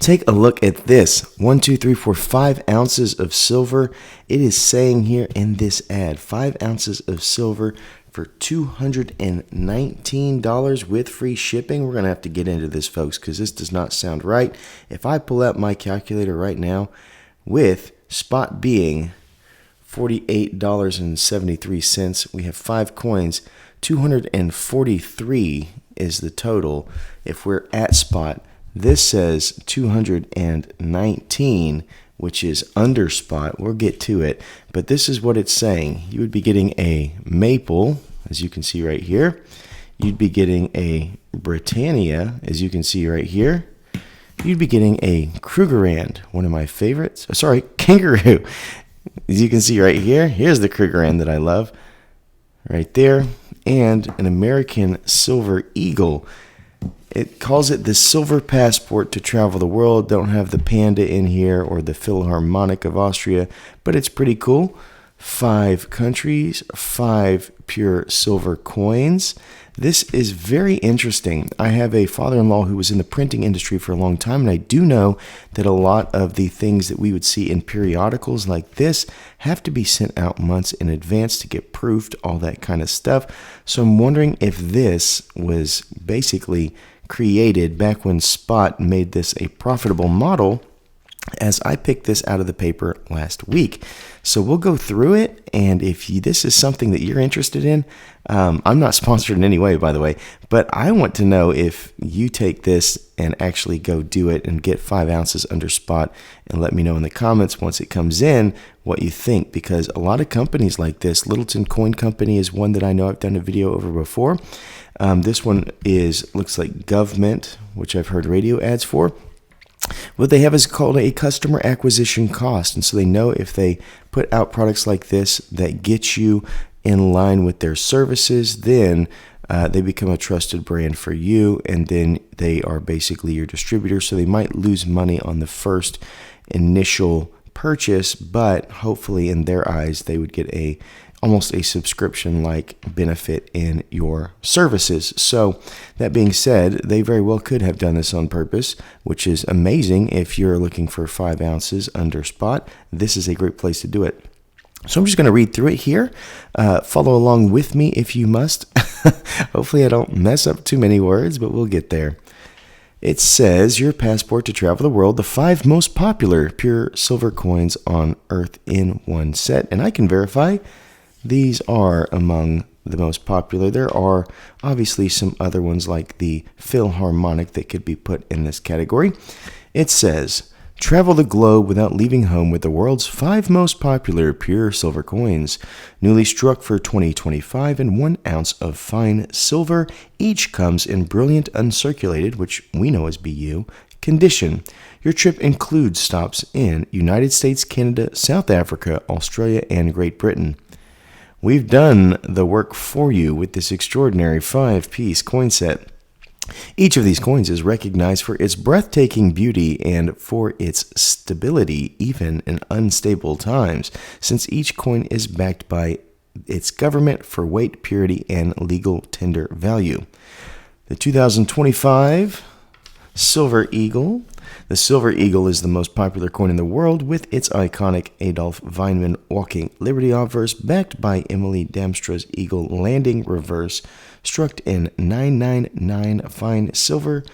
Take a look at this. 1, 2, 3, 4, 5 ounces of silver. It is saying here in this ad, 5 ounces of silver for $219 with free shipping. We're going to have to get into this, folks, because this does not sound right. If I pull out my calculator right now, with spot being $48.73, we have 5 coins. 243 is the total. If we're at spot, this says 219, which is under spot. We'll get to it, but this is what it's saying. You would be getting a maple, as you can see right here. You'd be getting a Britannia, as you can see right here. You'd be getting a Krugerrand, one of my favorites. Sorry, Kangaroo. As you can see right here, here's the Krugerrand that I love. Right there. And an American Silver Eagle. It calls it the silver passport to travel the world. Don't have the panda in here or the Philharmonic of Austria, but it's pretty cool. 5 countries, 5 pure silver coins. This is very interesting. I have a father-in-law who was in the printing industry for a long time, and I do know that a lot of the things that we would see in periodicals like this have to be sent out months in advance to get proofed, all that kind of stuff. So I'm wondering if this was basically created back when Spot made this a profitable model, as I picked this out of the paper last week. So we'll go through it, and if this is something that you're interested in, I'm not sponsored in any way, by the way, but I want to know if you take this and actually go do it and get 5 ounces under spot, and let me know in the comments once it comes in what you think, because a lot of companies like this, Littleton Coin Company is one that I know I've done a video over before. This one looks like Government, which I've heard radio ads for. What they have is called a customer acquisition cost, and so they know if they put out products like this that get you in line with their services, then they become a trusted brand for you, and then they are basically your distributor. So they might lose money on the first initial purchase, but hopefully in their eyes they would get almost a subscription-like benefit in your services. So that being said, they very well could have done this on purpose, which is amazing. If you're looking for 5 ounces under spot, this is a great place to do it. So I'm just going to read through it here. Follow along with me if you must. Hopefully I don't mess up too many words, but we'll get there. It says, your passport to travel the world, the 5 most popular pure silver coins on Earth in one set. And I can verify these are among the most popular. There are obviously some other ones like the Philharmonic that could be put in this category. It says, travel the globe without leaving home with the world's 5 most popular pure silver coins, newly struck for 2025 in 1 ounce of fine silver. Each comes in brilliant uncirculated, which we know as BU, condition. Your trip includes stops in United States, Canada, South Africa, Australia, and Great Britain. We've done the work for you with this extraordinary 5-piece coin set. Each of these coins is recognized for its breathtaking beauty and for its stability, even in unstable times, since each coin is backed by its government for weight, purity, and legal tender value. The 2025 Silver Eagle. The Silver Eagle is the most popular coin in the world, with its iconic Adolf Weinman walking Liberty obverse, backed by Emily Damstra's Eagle landing reverse, struck in 999 fine silver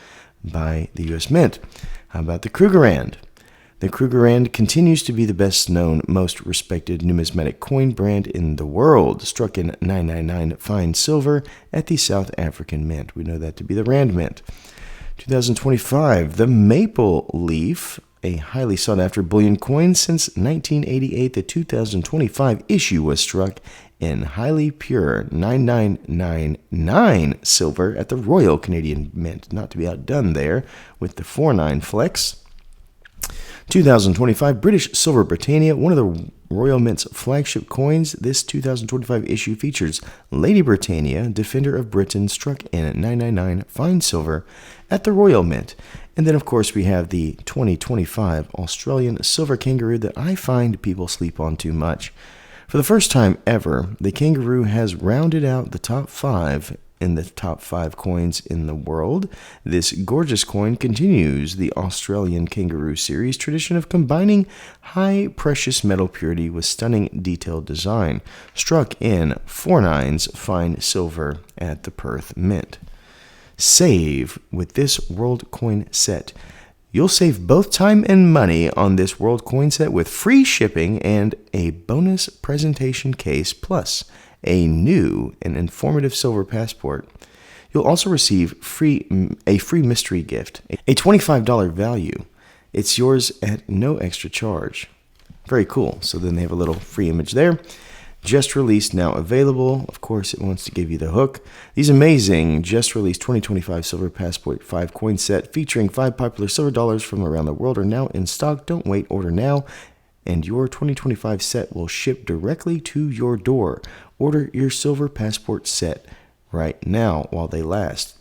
by the U.S. Mint. How about the Krugerrand? The Krugerrand continues to be the best-known, most respected numismatic coin brand in the world, struck in 999 fine silver at the South African Mint. We know that to be the Rand Mint. 2025, the Maple Leaf, a highly sought-after bullion coin. Since 1988, the 2025 issue was struck in highly pure 9999 silver at the Royal Canadian Mint. Not to be outdone there with the 49 flex. 2025 British Silver Britannia, one of the Royal Mint's flagship coins. This 2025 issue features Lady Britannia, Defender of Britain, struck in 999 fine silver at the Royal Mint. And then, of course, we have the 2025 Australian Silver Kangaroo that I find people sleep on too much. For the first time ever, the Kangaroo has rounded out the top 5 in the top 5 coins in the world. This gorgeous coin continues the Australian Kangaroo series tradition of combining high precious metal purity with stunning detailed design, struck in 4/9 fine silver at the Perth Mint. Save with this World Coin set. You'll save both time and money on this World Coin set with free shipping and a bonus presentation case, plus a new and informative silver passport. You'll also receive a free mystery gift, a $25 value. It's yours at no extra charge. Very cool. So then they have a little free image there. Just released, now available. Of course, it wants to give you the hook. These amazing just released 2025 Silver Passport 5 coin set featuring 5 popular silver dollars from around the world are now in stock. Don't wait, order now, and your 2025 set will ship directly to your door. Order your Silver Passport set right now while they last.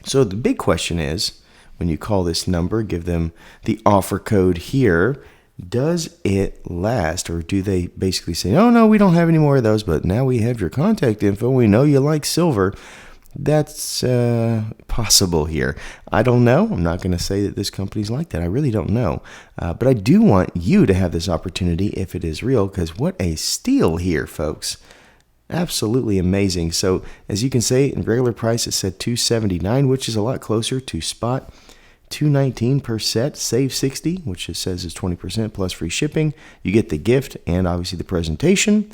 So the big question is, when you call this number, give them the offer code here, does it last? Or do they basically say, oh no, we don't have any more of those, but now we have your contact info, we know you like silver? That's possible here. I don't know. I'm not going to say that this company's like that. I really don't know. But I do want you to have this opportunity if it is real, because what a steal here, folks. Absolutely amazing. So as you can see, in regular price, it said $279, which is a lot closer to spot. $219 per set, save 60, which it says is 20% plus free shipping. You get the gift and obviously the presentation,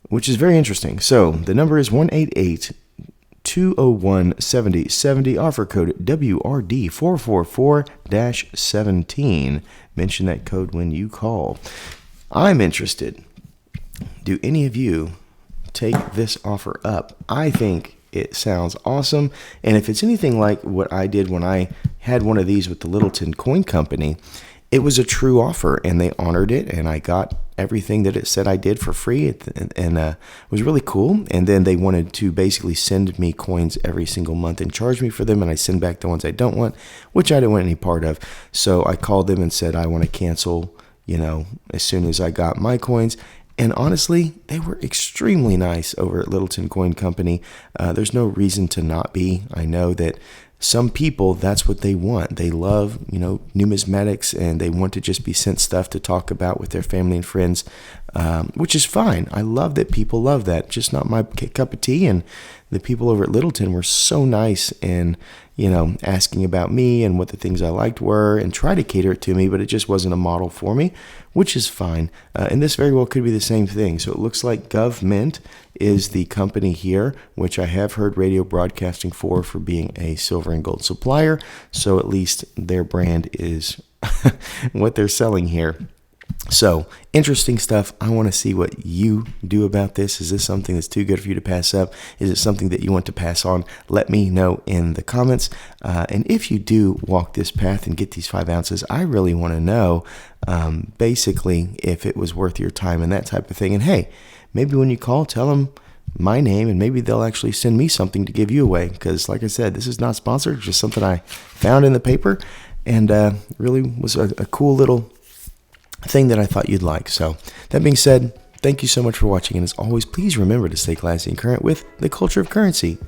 which is very interesting. So the number is 188-201-7070, offer code WRD444-17. Mention that code when you call. I'm interested. Do any of you take this offer up? I think it sounds awesome. And if it's anything like what I did when I had one of these with the Littleton Coin Company, it was a true offer and they honored it, and I got everything that it said I did for free, and it was really cool. And then they wanted to basically send me coins every single month and charge me for them, and I send back the ones I don't want, which I didn't want any part of. So I called them and said I want to cancel, as soon as I got my coins. And honestly, they were extremely nice over at Littleton Coin Company. There's no reason to not be. I know that some people, that's what they want. They love, numismatics, and they want to just be sent stuff to talk about with their family and friends, which is fine. I love that people love that. Just not my cup of tea. And the people over at Littleton were so nice and, asking about me and what the things I liked were and try to cater it to me, but it just wasn't a model for me, which is fine. And this very well could be the same thing. So it looks like GovMint is the company here, which I have heard radio broadcasting for being a silver and gold supplier. So at least their brand is what they're selling here. So interesting stuff. I want to see what you do about this. Is this something that's too good for you to pass up? Is it something that you want to pass on? Let me know in the comments. And if you do walk this path and get these 5 ounces, I really want to know basically if it was worth your time and that type of thing. And hey, maybe when you call, tell them my name, and maybe they'll actually send me something to give you away. Because like I said, this is not sponsored, just something I found in the paper, and really was a cool little thing that I thought you'd like. So that being said, thank you so much for watching, and as always, please remember to stay classy and current with the culture of currency.